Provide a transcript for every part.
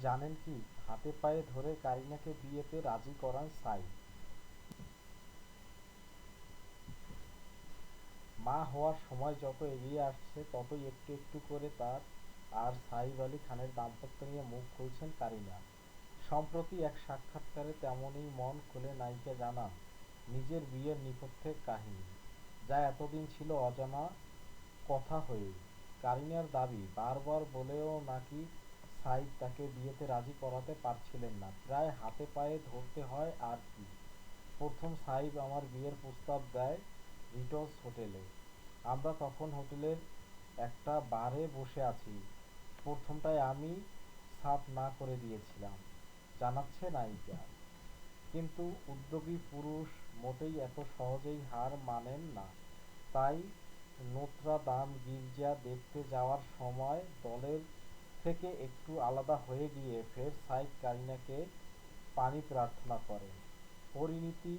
জানেন কি, হাতে পায়ে ধরে কারিনাকে বিয়েতে রাজি করান সাইদ। মা হওয়ার সময় যত এগিয়ে আসছে ততই একটু একটু করে তার আর সাইফ আলী খানের দাম্পত্য নিয়ে মুখ খুলছেন কারিনা। সম্প্রতি এক সাক্ষাৎকারে তেমনই মন খুলে নায়িকা জানান নিজের বিয়ের নেপথ্যের কাহিনী, যা এতদিন ছিল অজানা কথা হয়েই। কারিনার দাবি, বারবার বলেও নাকি সাইদ তাকে বিয়েতে রাজি করাতে পারছিলেন না, প্রায় হাতে পায়ে ধরতে হয় আর কি। প্রথম সাইদ আমার বিয়ের প্রস্তাব দেয় রিটজ হোটেলে। আমরা তখন হোটেলের একটা বারে বসে আছি। প্রথমটায় আমি সাফ না করে দিয়েছিলাম, জানাচ্ছে নায়িকা। কিন্তু উদ্যোগী পুরুষ মোটেই এত সহজেই হার মানেন না। তাই নোত্রা দাম গির্জা দেখতে যাওয়ার সময় দলের থেকে একটু আলাদা হয়ে গিয়ে ফের সাইদ কারিনাকে পানি প্রার্থনা করেন। পরিণীতি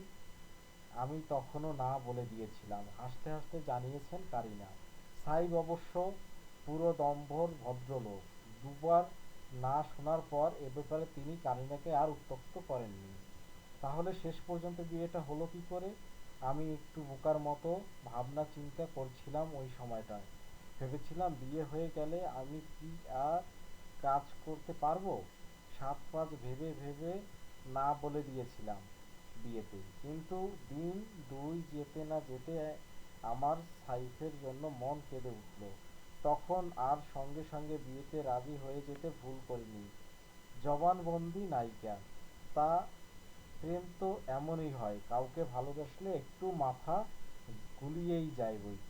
আমি তখনও না বলে দিয়েছিলাম, হাসতে হাসতে জানিয়েছেন কারিনা। সাইব অবশ্য পুরোদম্ভর ভদ্রলোক। দুবার না শোনার পর এ ব্যাপারে তিনি কারিনাকে আর উত্ত্যক্ত করেননি। তাহলে শেষ পর্যন্ত বিয়েটা হলো কি করে? আমি একটু বোকার মতো ভাবনা চিন্তা করছিলাম ওই সময়টায়। ভেবেছিলাম বিয়ে হয়ে গেলে আমি কি আর কাজ করতে পারবো। সাত পাঁচ ভেবে ভেবে না বলে দিয়েছিলাম বিয়েতে। কিন্তু দিন দুই যেতে না যেতে আমার সাইফের জন্য মন কেঁদে উঠল। তখন আর সঙ্গে সঙ্গে বিয়েতে রাজি হয়ে যেতে ভুল করিনি। জবানবন্দি নায়িকা। তা প্রেম তো এমনই হয়, কাউকে ভালোবাসলে একটু মাথা গুলিয়েই যায় বৈকি।